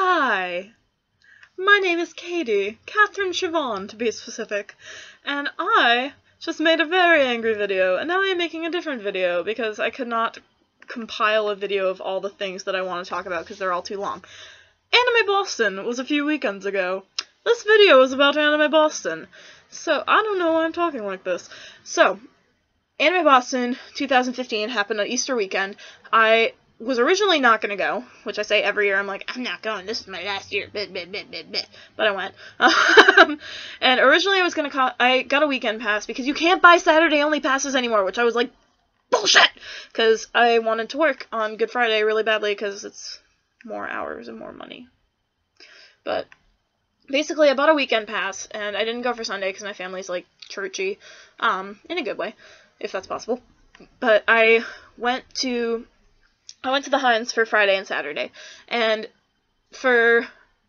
Hi, my name is Katie, Catherine Siobhan to be specific, and I just made a very angry video, and now I am making a different video because I could not compile a video of all the things that I want to talk about because they're all too long. Anime Boston was a few weekends ago. This video is about Anime Boston, so I don't know why I'm talking like this. So, Anime Boston 2015 happened on Easter weekend. I was originally not going to go, which I say every year. I'm like, I'm not going, this is my last year, but I went. And originally I was going to I got a weekend pass because you can't buy Saturday only passes anymore, which I was like, bullshit! Because I wanted to work on Good Friday really badly because it's more hours and more money. But basically I bought a weekend pass and I didn't go for Sunday because my family's like churchy, in a good way, if that's possible. But I went to the Heinz for Friday and Saturday, and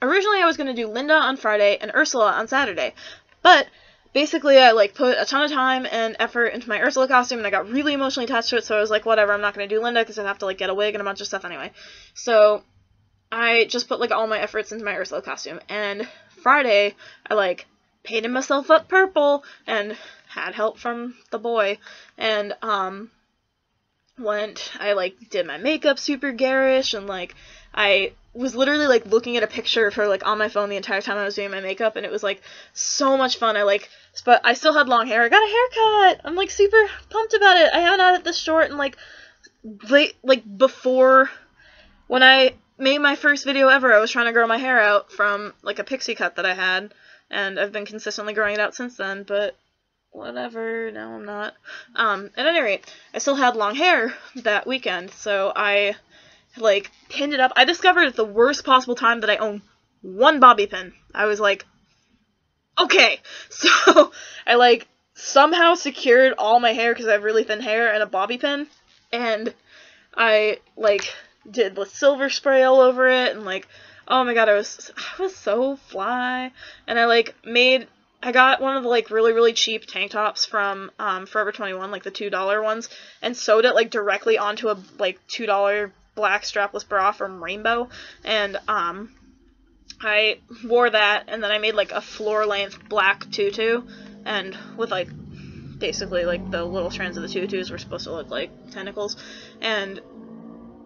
originally I was going to do Linda on Friday and Ursula on Saturday, but basically I put a ton of time and effort into my Ursula costume, and I got really emotionally attached to it, so I was like, whatever, I'm not going to do Linda because I'd have to get a wig and a bunch of stuff anyway. So I just put all my efforts into my Ursula costume, and Friday I painted myself up purple and had help from the boy, and I did my makeup super garish, and I was literally looking at a picture of her on my phone the entire time I was doing my makeup, and it was so much fun. But I still had long hair. I got a haircut. I'm super pumped about it. I haven't had it this short, and before when I made my first video ever, I was trying to grow my hair out from a pixie cut that I had, and I've been consistently growing it out since then, but whatever, now I'm not. At any rate, I still had long hair that weekend, so I, pinned it up. I discovered at the worst possible time that I own one bobby pin. I was like, okay! So, I, somehow secured all my hair, because I have really thin hair, and a bobby pin, and I, did the silver spray all over it, and, oh my god, I was so fly, and I got one of the, really, really cheap tank tops from, Forever 21, the $2 ones, and sewed it, directly onto a, $2 black strapless bra from Rainbow, and, I wore that, and then I made, a floor-length black tutu, and with, basically, the little strands of the tutus were supposed to look like tentacles, and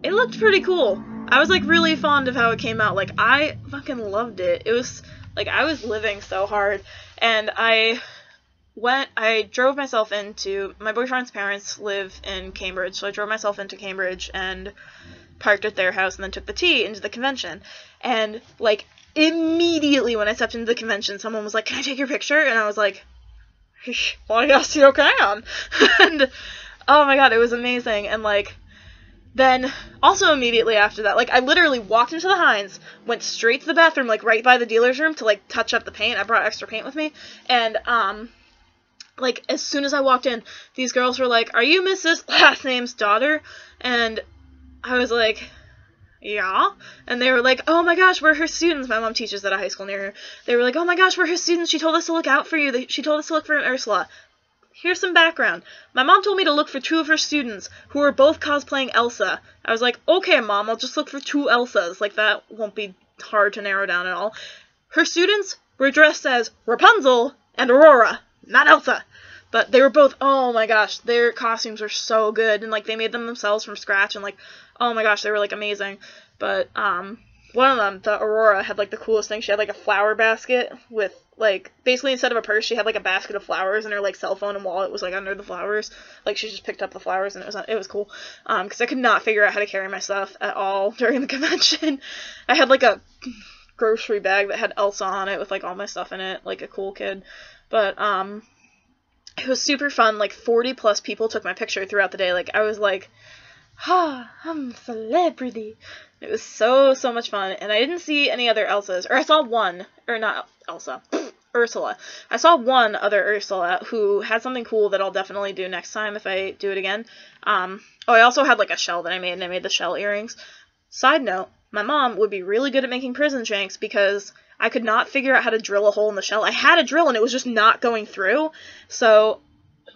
it looked pretty cool. I was, really fond of how it came out. I fucking loved it. It was, I was living so hard. And I drove myself my boyfriend's parents live in Cambridge, so I drove myself into Cambridge and parked at their house and then took the T into the convention. And, immediately when I stepped into the convention, someone was like, can I take your picture? And I was like, well, yes, you can. And, oh my god, it was amazing. And, then, also immediately after that, I literally walked into the Heinz, went straight to the bathroom, right by the dealer's room to, touch up the paint. I brought extra paint with me, and, as soon as I walked in, these girls were like, are you Mrs. last name's daughter? And I was like, yeah. And they were like, oh my gosh, we're her students. My mom teaches at a high school near her. They were like, oh my gosh, we're her students. She told us to look out for you. She told us to look for Ursula. Here's some background. My mom told me to look for two of her students who were both cosplaying Elsa. I was like, okay, Mom, I'll just look for two Elsas. That won't be hard to narrow down at all. Her students were dressed as Rapunzel and Aurora, not Elsa. But they were both, oh my gosh, their costumes were so good. And, they made them themselves from scratch. And, oh my gosh, they were, amazing. But, one of them, the Aurora, had, the coolest thing. She had, a flower basket with, basically instead of a purse, she had, a basket of flowers, and her, cell phone and wallet was, under the flowers. She just picked up the flowers, and it was cool. Because I could not figure out how to carry my stuff at all during the convention. I had, a grocery bag that had Elsa on it with, all my stuff in it, like a cool kid. But, it was super fun. 40-plus people took my picture throughout the day. I was like, I'm a celebrity. It was so much fun, and I didn't see any other Elsas, or I saw one, or not Elsa, Ursula. I saw one other Ursula who had something cool that I'll definitely do next time if I do it again. I also had, a shell that I made, and I made the shell earrings. Side note, my mom would be really good at making prison shanks because I could not figure out how to drill a hole in the shell. I had a drill, and it was just not going through, so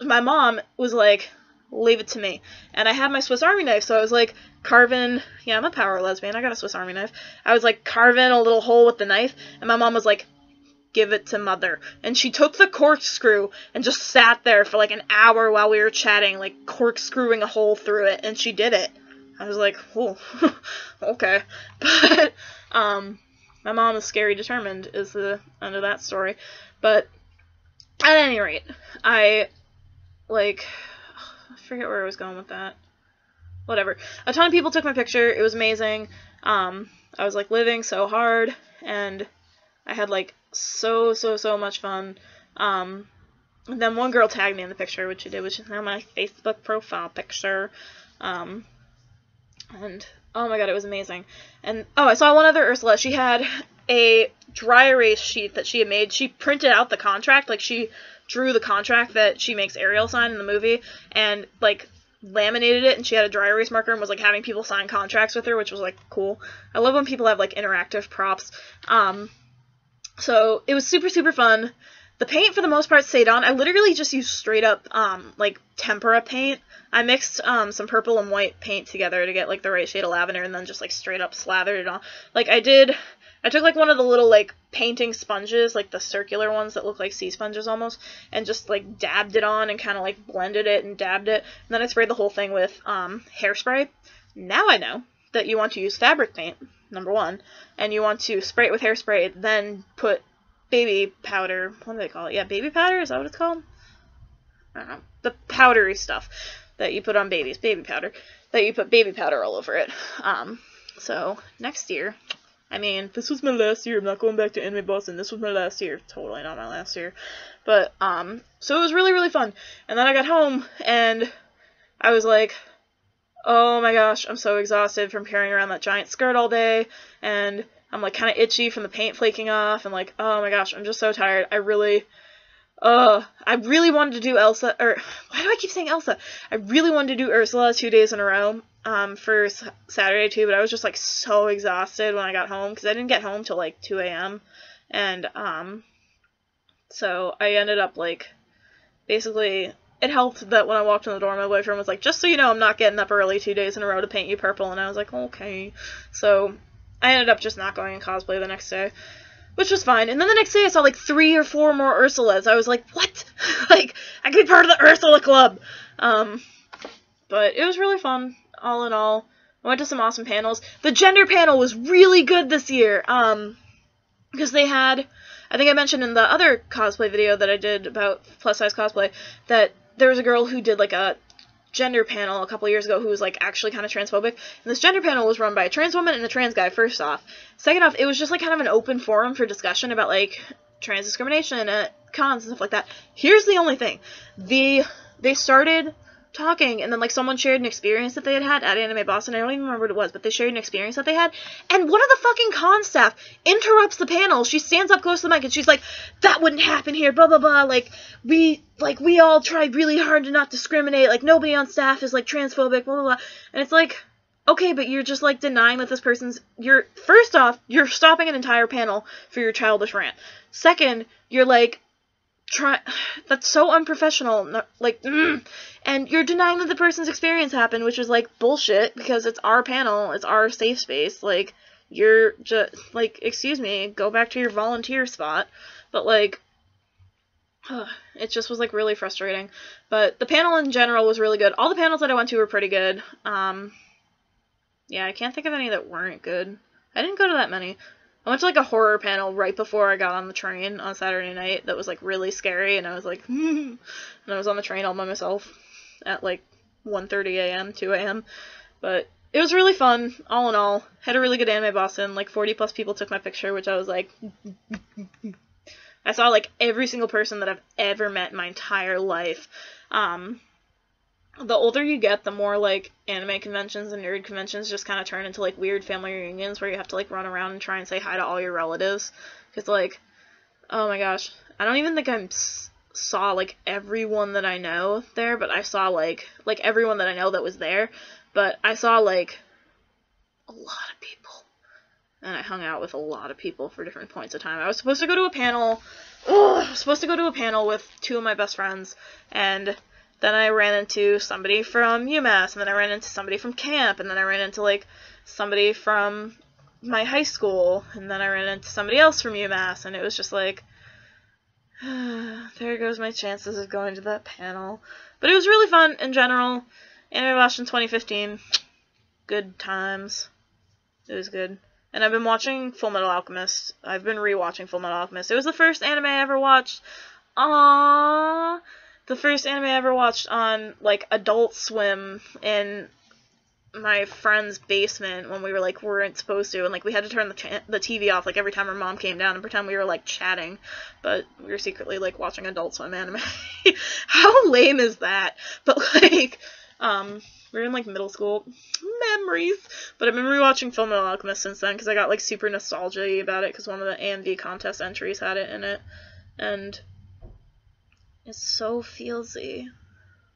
my mom was like, leave it to me. And I had my Swiss Army knife, so I was like carving, yeah, I'm a power lesbian, I got a Swiss Army knife. I was like carving a little hole with the knife, and my mom was like, give it to mother. And she took the corkscrew and just sat there for like an hour while we were chatting, like corkscrewing a hole through it, and she did it. I was like, oh, okay. But, my mom is scary determined is the end of that story. But, at any rate, I forget where I was going with that. Whatever. A ton of people took my picture. It was amazing. I was, like, living so hard, and I had, like, so much fun. And then one girl tagged me in the picture, which she did, which is now my Facebook profile picture. And, oh my god, it was amazing. And, oh, I saw one other Ursula. She had a dry erase sheet that she had made. She printed out the contract, like, she drew the contract that she makes Ariel sign in the movie, and, like, laminated it, and she had a dry erase marker and was, like, having people sign contracts with her, which was, like, cool. I love when people have, like, interactive props. So, it was super fun. The paint, for the most part, stayed on. I literally just used straight up, like, tempera paint. I mixed, some purple and white paint together to get, like, the right shade of lavender, and then just, like, straight up slathered it on. Like, I took, like, one of the little, like, painting sponges, like, the circular ones that look like sea sponges almost, and just, like, dabbed it on and kind of, like, blended it and dabbed it. And then I sprayed the whole thing with, hairspray. Now I know that you want to use fabric paint, number one, and you want to spray it with hairspray, then put baby powder. What do they call it? Yeah, baby powder? Is that what it's called? I don't know. The powdery stuff that you put on babies. Baby powder. That you put baby powder all over it. So, next year, I mean, this was my last year. I'm not going back to Anime Boston. This was my last year. Totally not my last year. But, so it was really fun. And then I got home, and I was like, oh my gosh, I'm so exhausted from carrying around that giant skirt all day, and I'm, like, kind of itchy from the paint flaking off, and, like, oh my gosh, I'm just so tired. I really wanted to do Elsa, or, why do I keep saying Elsa? I really wanted to do Ursula 2 days in a row, for Saturday too, but I was just, like, so exhausted when I got home, because I didn't get home till, like, 2 a.m., and, so I ended up, like, basically, it helped that when I walked in the door, my boyfriend was like, just so you know, I'm not getting up early 2 days in a row to paint you purple, and I was like, okay, so I ended up just not going in cosplay the next day, which was fine. And then the next day I saw like 3 or 4 more Ursulas. I was like, what? Like, I could be part of the Ursula Club. But it was really fun, all in all. I went to some awesome panels. The gender panel was really good this year, because they had, I think I mentioned in the other cosplay video that I did about plus-size cosplay, that there was a girl who did like a gender panel a couple years ago who was, like, actually kind of transphobic, and this gender panel was run by a trans woman and a trans guy, first off. Second off, it was just, like, kind of an open forum for discussion about, like, trans discrimination at cons and stuff like that. Here's the only thing. They started talking, and then, like, someone shared an experience that they had had at Anime Boston. I don't even remember what it was, but they shared an experience that they had, and one of the fucking con staff interrupts the panel. She stands up close to the mic, and she's like, that wouldn't happen here, blah, blah, blah, like, we all tried really hard to not discriminate, like, nobody on staff is, like, transphobic, blah, blah, blah, and it's like, okay, but you're just, like, denying that this person's, first off, you're stopping an entire panel for your childish rant. Second, you're, like, that's so unprofessional, like, and you're denying that the person's experience happened, which is, like, bullshit, because it's our panel, it's our safe space, like, you're just, like, excuse me, go back to your volunteer spot, but, like, it just was, like, really frustrating, but the panel in general was really good. All the panels that I went to were pretty good. Yeah, I can't think of any that weren't good. I didn't go to that many. I went to, like, a horror panel right before I got on the train on Saturday night that was, like, really scary, and I was like, and I was on the train all by myself at, like, 1:30 a.m., 2 a.m., but it was really fun, all in all. Had a really good Anime Boston, like, 40+ people took my picture, which I was like, I saw, like, every single person that I've ever met in my entire life. The older you get, the more, like, anime conventions and nerd conventions just kind of turn into, like, weird family reunions where you have to, like, run around and try and say hi to all your relatives. Because, like, oh my gosh, I don't even think I saw, like, everyone that I know there, but I saw, like, everyone that I know that was there, but I saw, like, a lot of people. And I hung out with a lot of people for different points of time. I was supposed to go to a panel, with 2 of my best friends, and then I ran into somebody from UMass, and then I ran into somebody from camp, and then I ran into, like, somebody from my high school, and then I ran into somebody else from UMass, and it was just like, there goes my chances of going to that panel. But it was really fun in general. Anime I watched in 2015. Good times. It was good. And I've been watching Full Metal Alchemist. I've been rewatching Full Metal Alchemist. It was the first anime I ever watched. Aww. The first anime I ever watched on, like, Adult Swim in my friend's basement when we were, like, weren't supposed to. And, like, we had to turn the TV off, like, every time our mom came down and pretend we were, like, chatting. But we were secretly, like, watching Adult Swim anime. How lame is that? But, like, we were in, like, middle school. Memories. But I've been rewatching Full Metal Alchemist since then, because I got, like, super nostalgia-y about it, because one of the AMV contest entries had it in it. And it's so feelsy.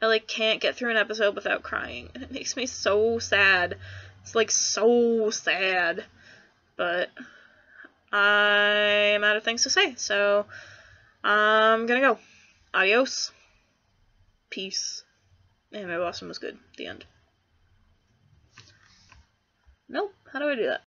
I, like, can't get through an episode without crying, and it makes me so sad. It's, like, so sad. But I'm out of things to say, so I'm gonna go. Adios. Peace. Anime Blossom was good. The end. Nope. How do I do that?